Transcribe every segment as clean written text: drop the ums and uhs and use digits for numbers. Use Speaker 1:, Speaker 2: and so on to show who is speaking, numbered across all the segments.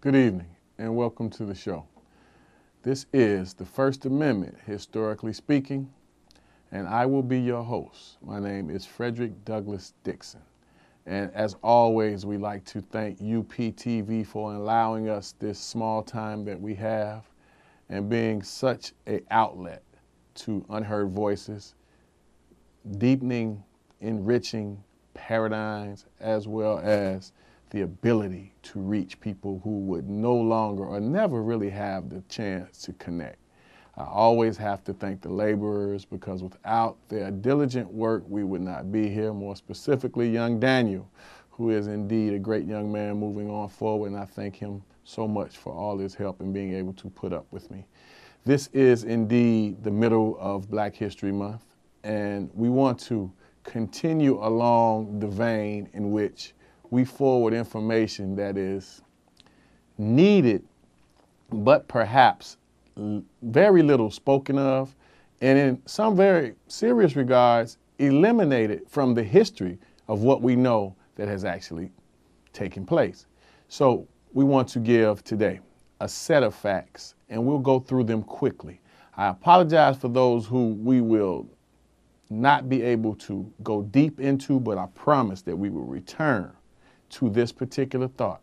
Speaker 1: Good evening and welcome to the show. This is the First Amendment, historically speaking, and I will be your host. My name is Frederick Douglass Dixon. And as always, we like to thank UPTV for allowing us this small time that we have and being such an outlet to unheard voices, deepening, enriching paradigms, as well as the ability to reach people who would no longer or never really have the chance to connect. I always have to thank the laborers because without their diligent work, we would not be here. More specifically, young Daniel, who is indeed a great young man moving on forward, and I thank him so much for all his help in being able to put up with me. This is indeed the middle of Black History Month, and we want to continue along the vein in which we forward information that is needed, but perhaps very little spoken of, and in some very serious regards, eliminated from the history of what we know that has actually taken place. So we want to give today a set of facts, and we'll go through them quickly. I apologize for those who we will not be able to go deep into, but I promise that we will return to this particular thought,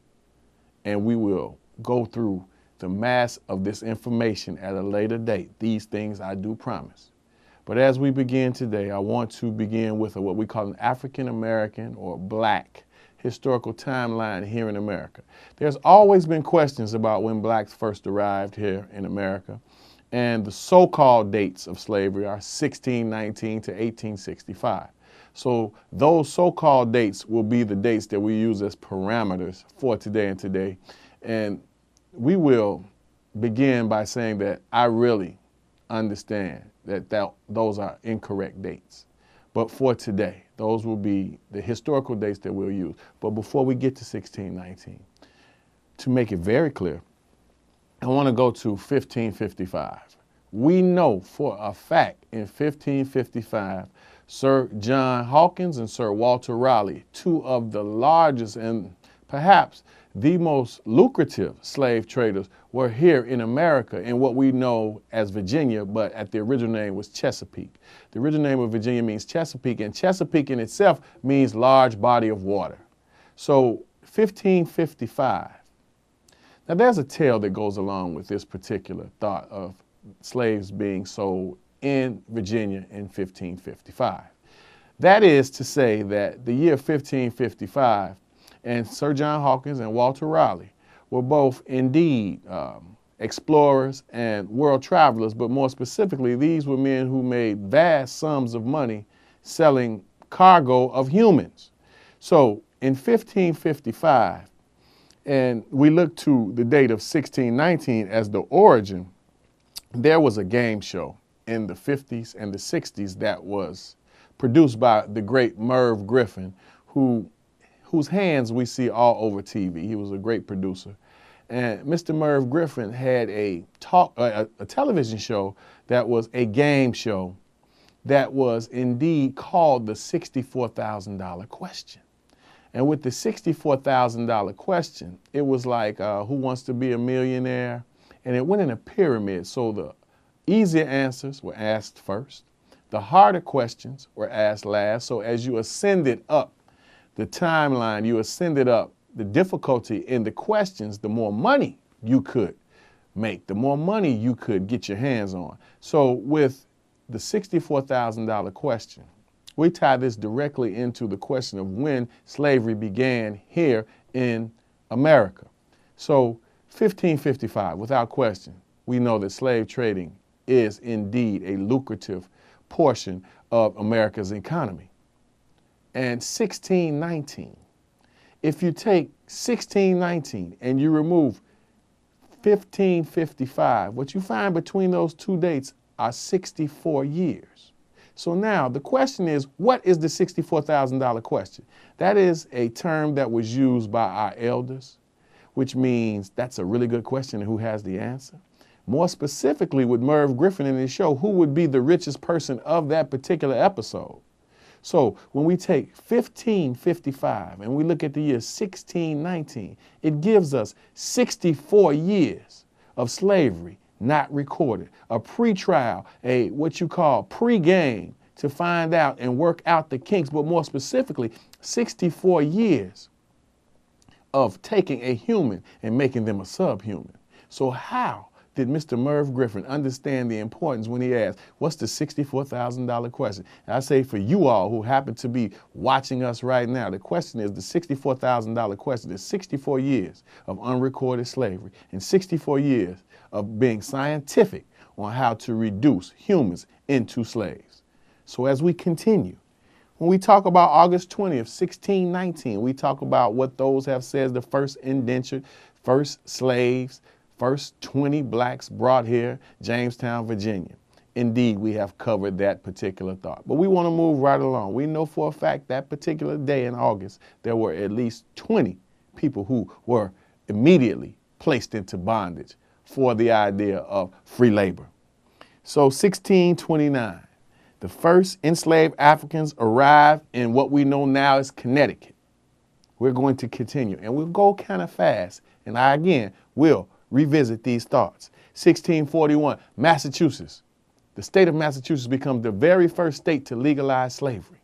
Speaker 1: and we will go through the mass of this information at a later date. These things I do promise. But as we begin today, I want to begin with what we call an African American or Black historical timeline here in America. There's always been questions about when Blacks first arrived here in America, and the so-called dates of slavery are 1619 to 1865. So those so-called dates will be the dates that we use as parameters for today and today. And we will begin by saying that I really understand that those are incorrect dates. But for today, those will be the historical dates that we'll use. But before we get to 1619, to make it very clear, I want to go to 1555. We know for a fact in 1555, Sir John Hawkins and Sir Walter Raleigh, two of the largest and perhaps the most lucrative slave traders, were here in America in what we know as Virginia, but at the original name was Chesapeake. The original name of Virginia means Chesapeake, and Chesapeake in itself means large body of water. So 1555. Now there's a tale that goes along with this particular thought of slaves being sold in Virginia in 1555. That is to say that the year 1555 and Sir John Hawkins and Walter Raleigh were both indeed explorers and world travelers, but more specifically, these were men who made vast sums of money selling cargo of humans. So in 1555, and we look to the date of 1619 as the origin, there was a game show in the 50s and the 60s that was produced by the great Merv Griffin, whose hands we see all over TV. He was a great producer. And Mr. Merv Griffin had a television show that was a game show that was indeed called the $64,000 question. And with the $64,000 question, it was like, who wants to be a millionaire? And it went in a pyramid. So the easier answers were asked first. The harder questions were asked last. So as you ascended up the timeline, you ascended up the difficulty in the questions, the more money you could make, the more money you could get your hands on. So with the $64,000 question, we tie this directly into the question of when slavery began here in America. So 1555, without question, we know that slave trading is indeed a lucrative portion of America's economy. And 1619, if you take 1619 and you remove 1555, what you find between those two dates are 64 years. So now the question is, what is the $64,000 question? That is a term that was used by our elders, which means that's a really good question and who has the answer. More specifically with Merv Griffin in his show, who would be the richest person of that particular episode? So when we take 1555 and we look at the year 1619, it gives us 64 years of slavery not recorded, a pre-trial, a what you call pre-game to find out and work out the kinks, but more specifically, 64 years of taking a human and making them a subhuman. So how did Mr. Merv Griffin understand the importance when he asked, what's the $64,000 question? And I say for you all who happen to be watching us right now, the question is the $64,000 question is 64 years of unrecorded slavery and 64 years of being scientific on how to reduce humans into slaves. So as we continue, when we talk about August 20th, 1619, we talk about what those have said the first indentured, first slaves, first 20 blacks brought here, Jamestown, Virginia. Indeed, we have covered that particular thought. But we want to move right along. We know for a fact that particular day in August, there were at least 20 people who were immediately placed into bondage for the idea of free labor. So 1629, the first enslaved Africans arrived in what we know now as Connecticut. We're going to continue, and we'll go kind of fast. And I, again, will revisit these thoughts. 1641, Massachusetts. The state of Massachusetts becomes the very first state to legalize slavery.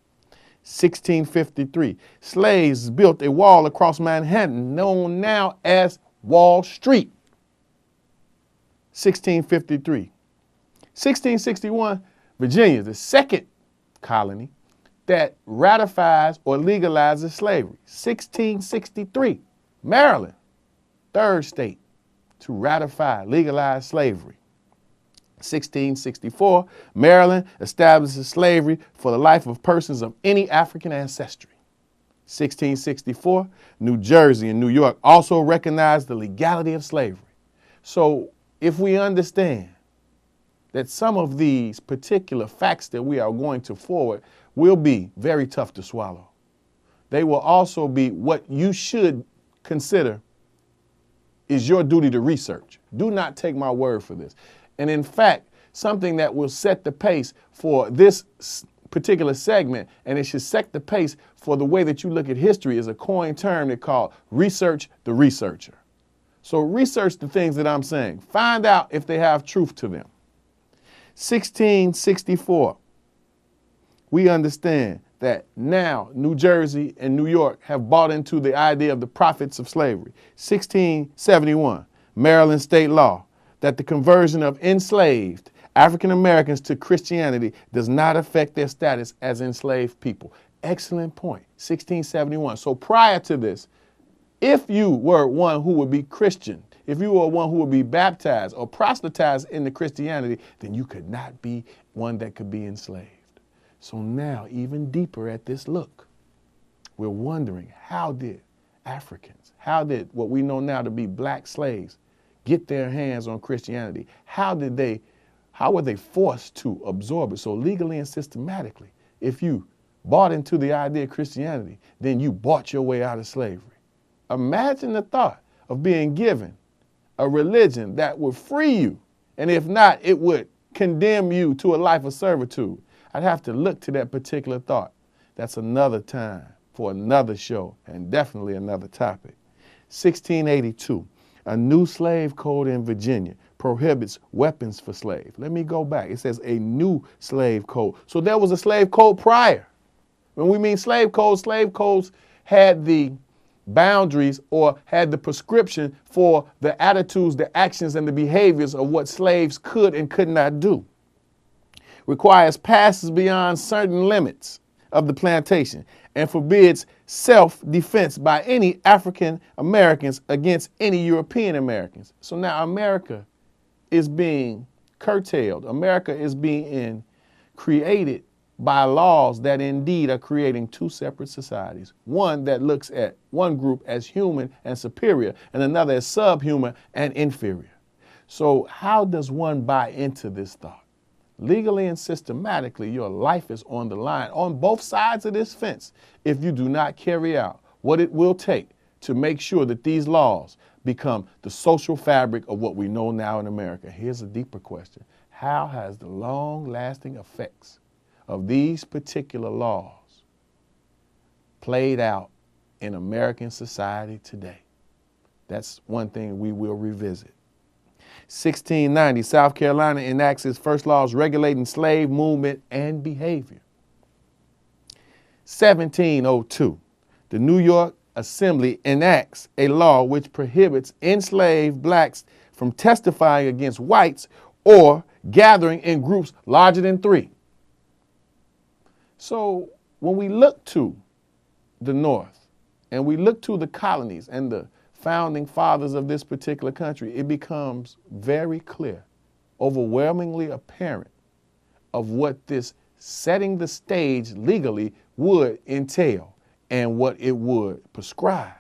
Speaker 1: 1653, slaves built a wall across Manhattan, known now as Wall Street. 1653. 1661, Virginia, the second colony that ratifies or legalizes slavery. 1663, Maryland, third state to ratify, legalize slavery. 1664, Maryland establishes slavery for the life of persons of any African ancestry. 1664, New Jersey and New York also recognized the legality of slavery. So if we understand that some of these particular facts that we are going to forward will be very tough to swallow, they will also be what you should consider is your duty to research. Do not take my word for this. And in fact, something that will set the pace for this particular segment, and it should set the pace for the way that you look at history, is a coined term they call research the researcher. So research the things that I'm saying. Find out if they have truth to them. 1664, we understand that now New Jersey and New York have bought into the idea of the profits of slavery. 1671, Maryland state law, that the conversion of enslaved African Americans to Christianity does not affect their status as enslaved people. Excellent point. 1671. So prior to this, if you were one who would be Christian, if you were one who would be baptized or proselytized into Christianity, then you could not be one that could be enslaved. So now, even deeper at this look, we're wondering, how did Africans, how did what we know now to be black slaves get their hands on Christianity? How were they forced to absorb it? So legally and systematically, if you bought into the idea of Christianity, then you bought your way out of slavery. Imagine the thought of being given a religion that would free you, and if not, it would condemn you to a life of servitude. I'd have to look to that particular thought. That's another time for another show, and definitely another topic. 1682, a new slave code in Virginia prohibits weapons for slaves. Let me go back. It says a new slave code. So there was a slave code prior. When we mean slave codes had the boundaries or had the prescription for the attitudes, the actions, and the behaviors of what slaves could and could not do. Requires passes beyond certain limits of the plantation and forbids self-defense by any African Americans against any European Americans. So now America is being curtailed. America is being created by laws that indeed are creating two separate societies. One that looks at one group as human and superior, and another as subhuman and inferior. So how does one buy into this thought? Legally and systematically, your life is on the line on both sides of this fence if you do not carry out what it will take to make sure that these laws become the social fabric of what we know now in America. Here's a deeper question. How has the long-lasting effects of these particular laws played out in American society today. That's one thing we will revisit. 1690, South Carolina enacts its first laws regulating slave movement and behavior. 1702, the New York Assembly enacts a law which prohibits enslaved blacks from testifying against whites or gathering in groups larger than 3. So when we look to the North and we look to the colonies and the founding fathers of this particular country, it becomes very clear, overwhelmingly apparent of what this setting the stage legally would entail and what it would prescribe.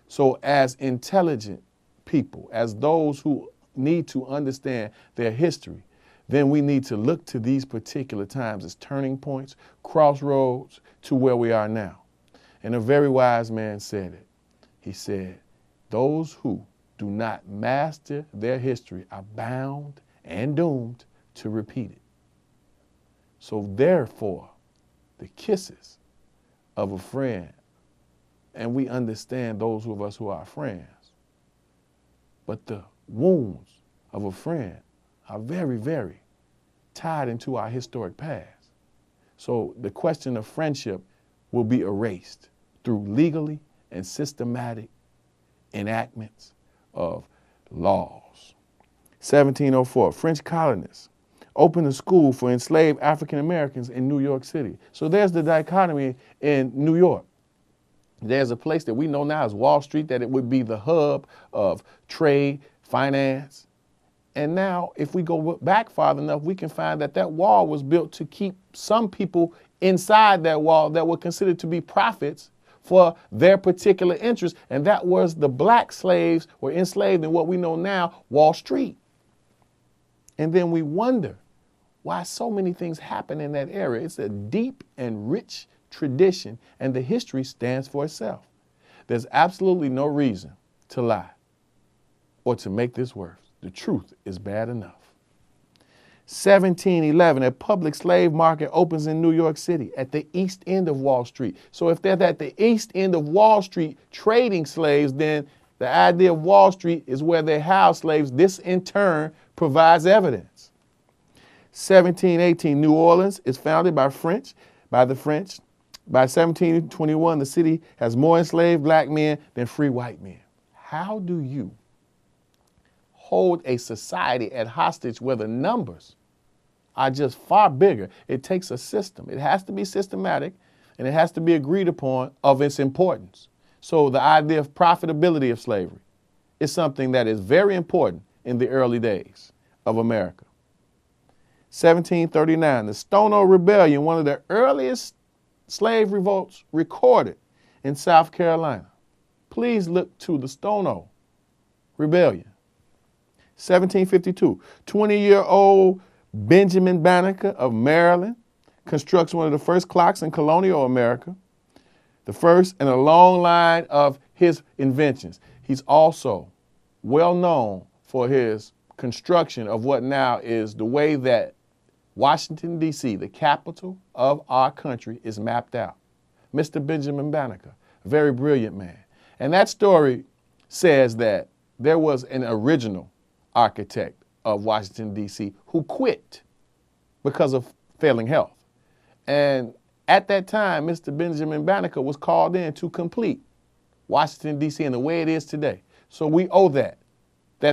Speaker 1: So as intelligent people, as those who need to understand their history, then we need to look to these particular times as turning points, crossroads to where we are now. And a very wise man said it. He said, those who do not master their history are bound and doomed to repeat it. So therefore, the kisses of a friend, and we understand those of us who are friends, but the wounds of a friend are very, very tied into our historic past. So the question of friendship will be erased through legally and systematic enactments of laws. 1704, French colonists opened a school for enslaved African Americans in New York City. So there's the dichotomy in New York. There's a place that we know now as Wall Street, that it would be the hub of trade, finance. And now if we go back far enough, we can find that that wall was built to keep some people inside that wall that were considered to be prophets for their particular interest. And that was the black slaves were enslaved in what we know now, Wall Street. And then we wonder why so many things happen in that area. It's a deep and rich tradition, and the history stands for itself. There's absolutely no reason to lie or to make this worse. The truth is bad enough. 1711, a public slave market opens in New York City at the east end of Wall Street. So if they're at the east end of Wall Street trading slaves, then the idea of Wall Street is where they house slaves. This in turn provides evidence. 1718, New Orleans is founded by the French. By 1721, the city has more enslaved black men than free white men. How do you hold a society at hostage where the numbers are just far bigger? It takes a system. It has to be systematic, and it has to be agreed upon of its importance. So the idea of profitability of slavery is something that is very important in the early days of America. 1739, the Stono Rebellion, one of the earliest slave revolts recorded in South Carolina. Please look to the Stono Rebellion. 1752, 20-year-old Benjamin Banneker of Maryland constructs one of the first clocks in colonial America, the first in a long line of his inventions. He's also well known for his construction of what now is the way that Washington, D.C., the capital of our country, is mapped out. Mr. Benjamin Banneker, a very brilliant man. And that story says that there was an original architect of Washington, D.C., who quit because of failing health. And at that time, Mr. Benjamin Banneker was called in to complete Washington, D.C. in the way it is today. So we owe that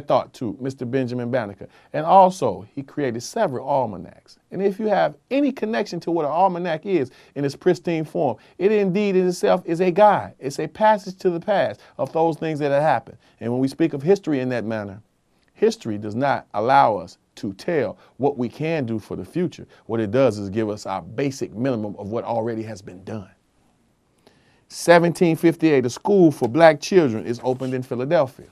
Speaker 1: thought to Mr. Benjamin Banneker. And also, he created several almanacs. And if you have any connection to what an almanac is in its pristine form, it indeed in itself is a guide. It's a passage to the past of those things that have happened. And when we speak of history in that manner, history does not allow us to tell what we can do for the future. What it does is give us our basic minimum of what already has been done. 1758, a school for black children is opened in Philadelphia.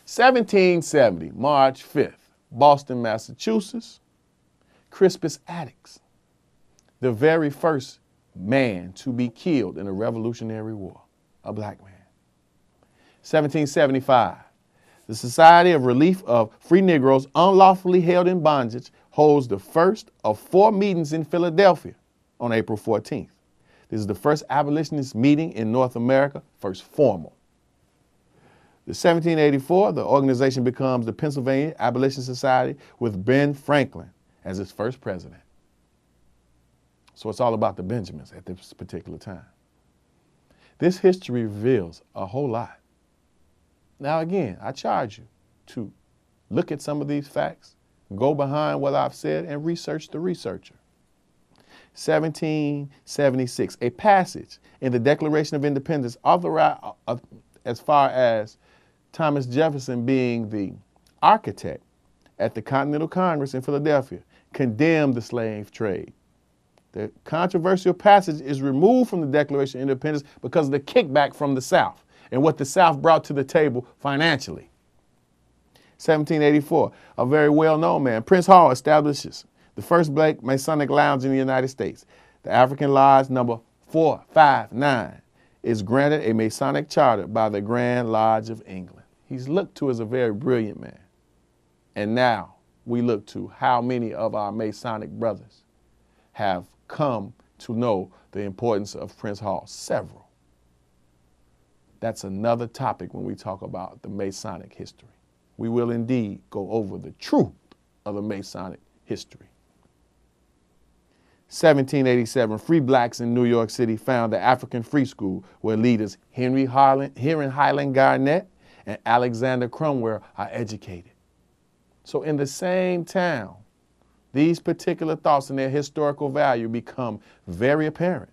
Speaker 1: 1770, March 5th, Boston, Massachusetts, Crispus Attucks, the very first man to be killed in a Revolutionary War, a black man. 1775, the Society of Relief of Free Negroes unlawfully held in bondage holds the first of 4 meetings in Philadelphia on April 14th. This is the first abolitionist meeting in North America, first formal. In 1784, the organization becomes the Pennsylvania Abolition Society with Ben Franklin as its first president. So it's all about the Benjamins at this particular time. This history reveals a whole lot. Now again, I charge you to look at some of these facts, go behind what I've said, and research the researcher. 1776, a passage in the Declaration of Independence authorized as far as Thomas Jefferson being the architect at the Continental Congress in Philadelphia, condemned the slave trade. The controversial passage is removed from the Declaration of Independence because of the kickback from the South and what the South brought to the table financially. 1784, a very well-known man, Prince Hall, establishes the first black Masonic lounge in the United States. The African Lodge number 459 is granted a Masonic charter by the Grand Lodge of England. He's looked to as a very brilliant man. And now we look to how many of our Masonic brothers have come to know the importance of Prince Hall. Several. That's another topic when we talk about the Masonic history. We will indeed go over the truth of the Masonic history. 1787, free blacks in New York City found the African Free School, where leaders Henry Highland Garnett and Alexander Cromwell are educated. So in the same town, these particular thoughts and their historical value become very apparent.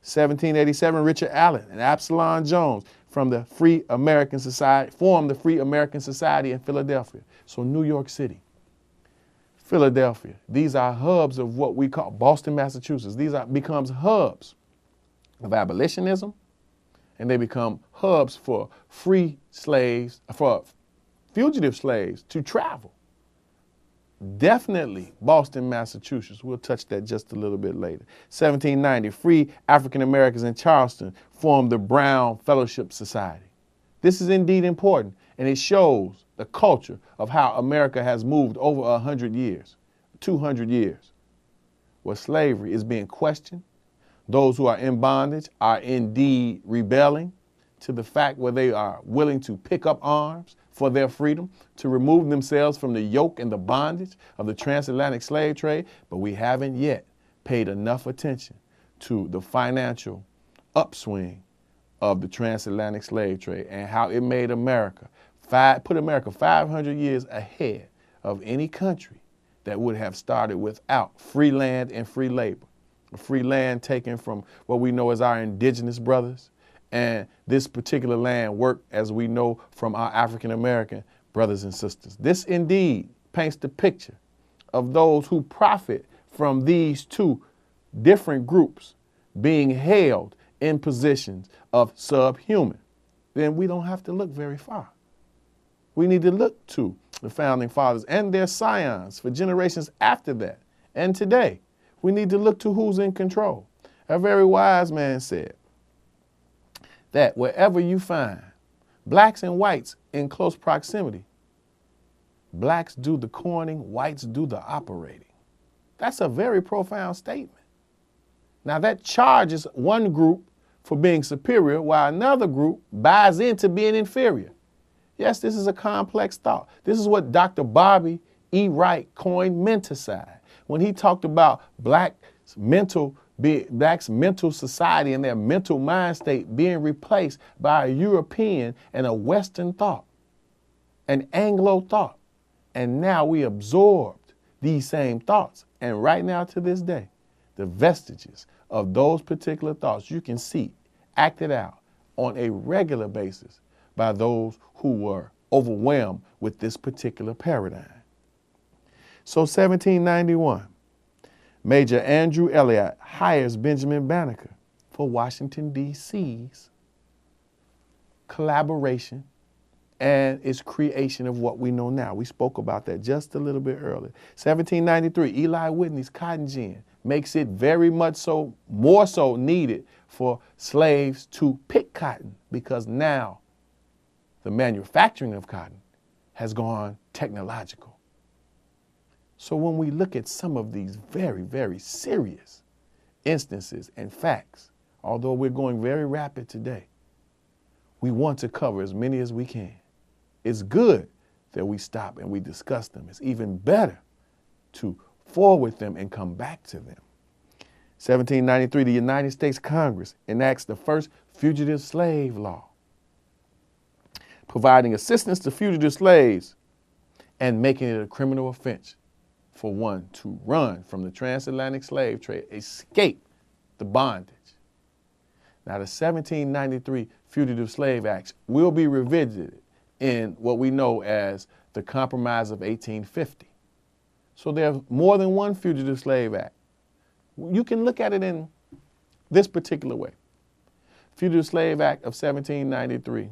Speaker 1: 1787, Richard Allen and Absalom Jones from the Free American Society formed the Free American Society in Philadelphia. So New York City, Philadelphia, these are hubs of what we call Boston, Massachusetts. These becomes hubs of abolitionism, and they become hubs for free slaves, for fugitive slaves to travel. Definitely Boston, Massachusetts. We'll touch that just a little bit later. 1790, free African Americans in Charleston formed the Brown Fellowship Society. This is indeed important, and it shows the culture of how America has moved over 100 years, 200 years, where slavery is being questioned. Those who are in bondage are indeed rebelling to the fact where they are willing to pick up arms for their freedom, to remove themselves from the yoke and the bondage of the transatlantic slave trade, but we haven't yet paid enough attention to the financial upswing of the transatlantic slave trade and how it made America, put America 500 years ahead of any country that would have started without free land and free labor. Free land taken from what we know as our indigenous brothers, and this particular land worked, as we know, from our African American brothers and sisters. This indeed paints the picture of those who profit from these two different groups being held in positions of subhuman. Then we don't have to look very far. We need to look to the founding fathers and their scions for generations after that and today. We need to look to who's in control. A very wise man said that wherever you find blacks and whites in close proximity, blacks do the coining, whites do the operating. That's a very profound statement. Now that charges one group for being superior while another group buys into being inferior. Yes, this is a complex thought. This is what Dr. Bobby E. Wright coined menticide when he talked about blacks' mental society and their mental mind state being replaced by a European and a Western thought, an Anglo thought. And now we absorbed these same thoughts. And right now to this day, the vestiges of those particular thoughts you can see acted out on a regular basis by those who were overwhelmed with this particular paradigm. So 1791, Major Andrew Elliott hires Benjamin Banneker for Washington, D.C.'s collaboration and its creation of what we know now. We spoke about that just a little bit earlier. 1793, Eli Whitney's cotton gin makes it very much so, more so needed for slaves to pick cotton, because now the manufacturing of cotton has gone technological. So when we look at some of these very, very serious instances and facts, although we're going very rapid today, we want to cover as many as we can. It's good that we stop and we discuss them. It's even better to forward them and come back to them. 1793, the United States Congress enacts the first fugitive slave law, providing assistance to fugitive slaves and making it a criminal offense for one to run from the transatlantic slave trade, escape the bondage. Now, the 1793 Fugitive Slave Act will be revisited in what we know as the Compromise of 1850. So there's more than one Fugitive Slave Act. You can look at it in this particular way. Fugitive Slave Act of 1793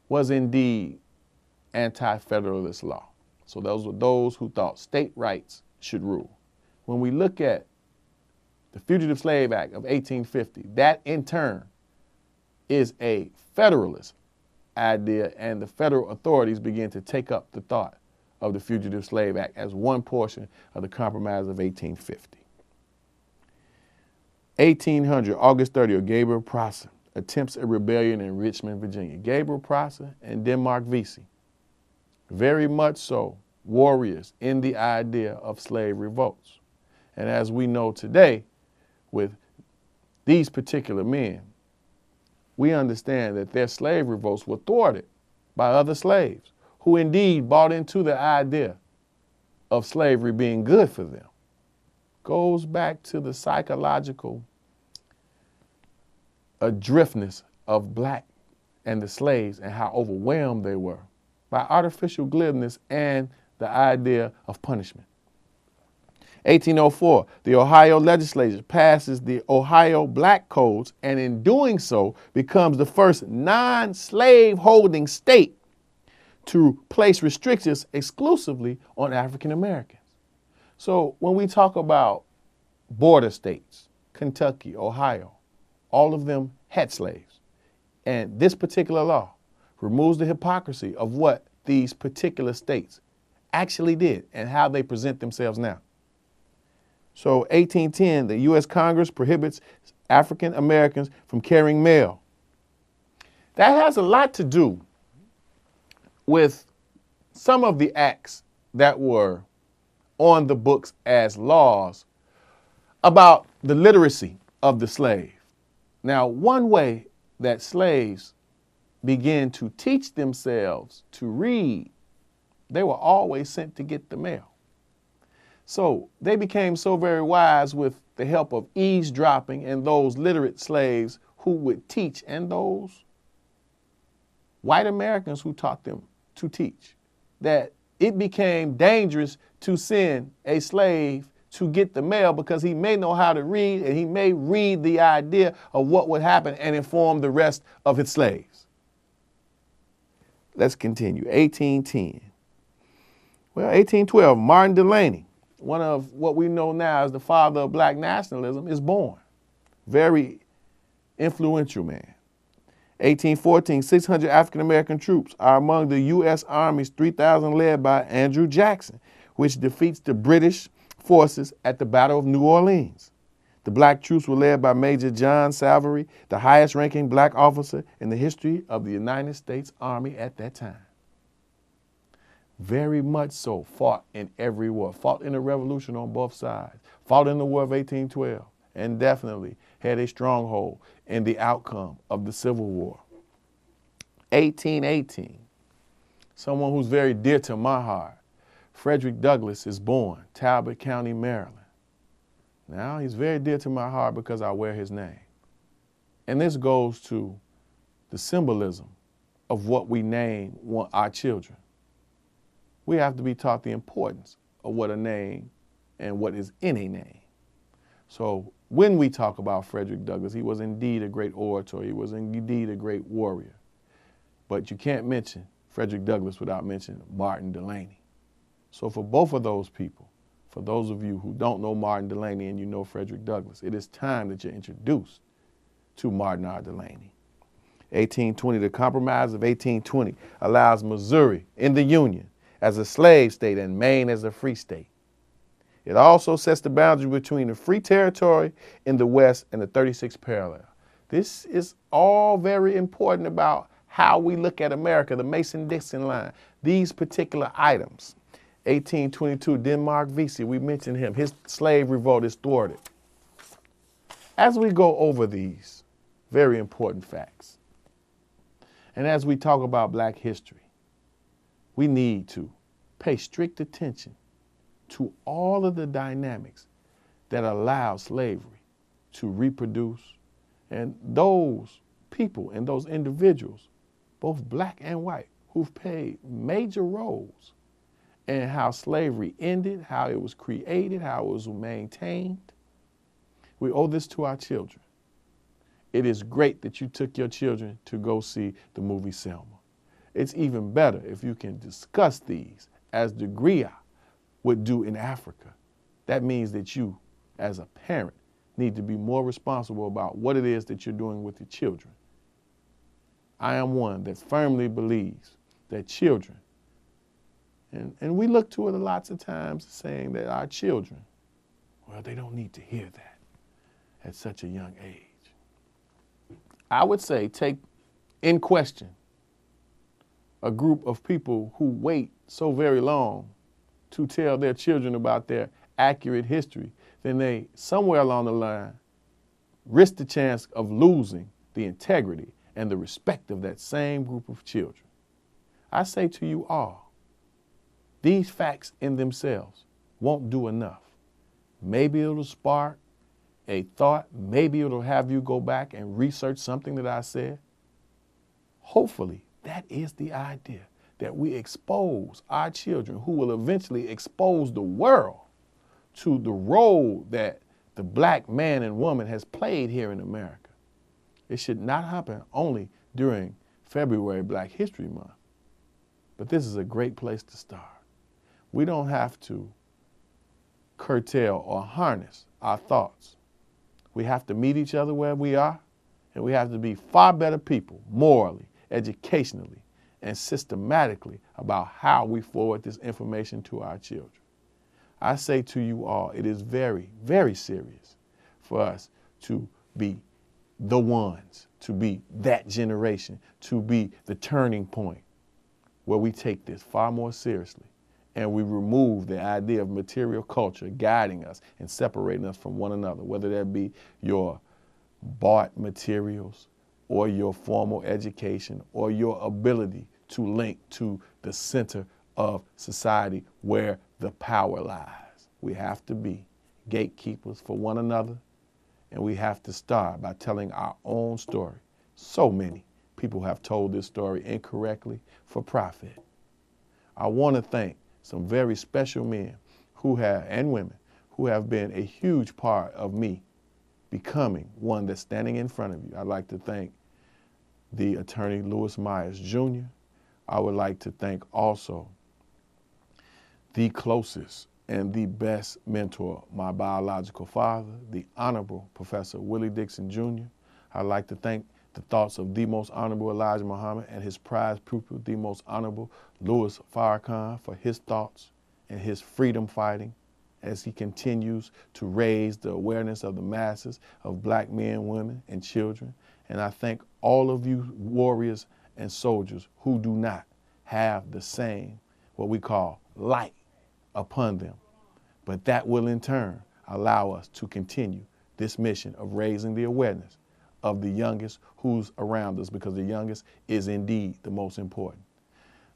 Speaker 1: was indeed anti-federalist law. So those were those who thought state rights should rule. When we look at the Fugitive Slave Act of 1850, that in turn is a federalist idea, and the federal authorities begin to take up the thought of the Fugitive Slave Act as one portion of the Compromise of 1850. 1800, August 30th, Gabriel Prosser attempts a rebellion in Richmond, Virginia. Gabriel Prosser and Denmark Vesey, very much so warriors in the idea of slave revolts. And as we know today, with these particular men, we understand that their slave revolts were thwarted by other slaves who indeed bought into the idea of slavery being good for them. Goes back to the psychological adriftness of black and the slaves and how overwhelmed they were by artificial glibness and the idea of punishment. 1804, the Ohio legislature passes the Ohio Black Codes, and in doing so becomes the first non-slave holding state to place restrictions exclusively on African Americans. So when we talk about border states, Kentucky, Ohio, all of them had slaves. And this particular law removes the hypocrisy of what these particular states actually did and how they present themselves now. So 1810, the U.S. Congress prohibits African Americans from carrying mail. That has a lot to do with some of the acts that were on the books as laws about the literacy of the slave. Now, one way that slaves began to teach themselves to read, they were always sent to get the mail. So they became so very wise with the help of eavesdropping and those literate slaves who would teach, and those white Americans who taught them to teach, that it became dangerous to send a slave to get the mail because he may know how to read and he may read the idea of what would happen and inform the rest of his slaves. Let's continue. 1810. Well, 1812, Martin Delany, one of what we know now as the father of black nationalism, is born. Very influential man. 1814, 600 African-American troops are among the U.S. Army's 3,000 led by Andrew Jackson, which defeats the British forces at the Battle of New Orleans. The black troops were led by Major John Salvery, the highest-ranking black officer in the history of the United States Army at that time. Very much so fought in every war, fought in the Revolution on both sides, fought in the War of 1812, and definitely had a stronghold in the outcome of the Civil War. 1818, someone who's very dear to my heart, Frederick Douglass, is born, Talbot County, Maryland. Now, he's very dear to my heart because I wear his name. And this goes to the symbolism of what we name our children. We have to be taught the importance of what a name and what is in a name. So when we talk about Frederick Douglass, he was indeed a great orator. He was indeed a great warrior. But you can't mention Frederick Douglass without mentioning Martin Delany. So for both of those people, for those of you who don't know Martin Delany and you know Frederick Douglass, it is time that you're introduced to Martin R. Delany. 1820, the Compromise of 1820 allows Missouri in the Union as a slave state and Maine as a free state. It also sets the boundary between the free territory in the West and the 36th parallel. This is all very important about how we look at America, the Mason-Dixon line, these particular items. 1822, Denmark Vesey, we mentioned him. His slave revolt is thwarted. As we go over these very important facts, and as we talk about Black history, we need to pay strict attention to all of the dynamics that allow slavery to reproduce, and those people and those individuals, both Black and white, who've played major roles in how slavery ended, how it was created, how it was maintained. We owe this to our children. It is great that you took your children to go see the movie Selma. It's even better if you can discuss these as the griot would do in Africa. That means that you, as a parent, need to be more responsible about what it is that you're doing with your children. I am one that firmly believes that children, and we look to it lots of times saying that our children, well, they don't need to hear that at such a young age. I would say take in question a group of people who wait so very long to tell their children about their accurate history, then they, somewhere along the line, risk the chance of losing the integrity and the respect of that same group of children. I say to you all, these facts in themselves won't do enough. Maybe it'll spark a thought, maybe it'll have you go back and research something that I said. Hopefully, that is the idea, that we expose our children, who will eventually expose the world to the role that the Black man and woman has played here in America. It should not happen only during February Black History Month, but this is a great place to start. We don't have to curtail or harness our thoughts. We have to meet each other where we are, and we have to be far better people, morally, educationally, and systematically about how we forward this information to our children. I say to you all, it is very, very serious for us to be the ones, to be that generation, to be the turning point where we take this far more seriously and we remove the idea of material culture guiding us and separating us from one another, whether that be your bought materials or your formal education or your ability to link to the center of society where the power lies. We have to be gatekeepers for one another, and we have to start by telling our own story. So many people have told this story incorrectly for profit. I want to thank some very special men who have, and women, who have been a huge part of me becoming one that's standing in front of you. I'd like to thank the attorney Lewis Myers Jr. I would like to thank also the closest and the best mentor, my biological father, the Honorable Professor Willie Dixon Jr. I'd like to thank the thoughts of the Most Honorable Elijah Muhammad and his prize pupil, the Most Honorable Louis Farrakhan, for his thoughts and his freedom fighting as he continues to raise the awareness of the masses of Black men, women, and children. And I thank all of you warriors and soldiers who do not have the same, what we call, light upon them. But that will in turn allow us to continue this mission of raising the awareness of the youngest who's around us, because the youngest is indeed the most important.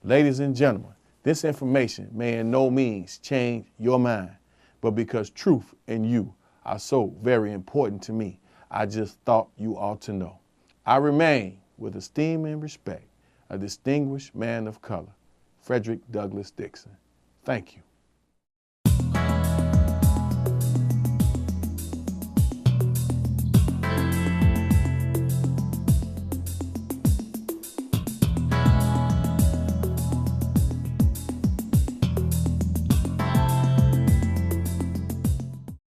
Speaker 1: Ladies and gentlemen, this information may in no means change your mind, but because truth and you are so very important to me, I just thought you ought to know. I remain, with esteem and respect, a distinguished man of color, Frederick Douglass Dixon. Thank you.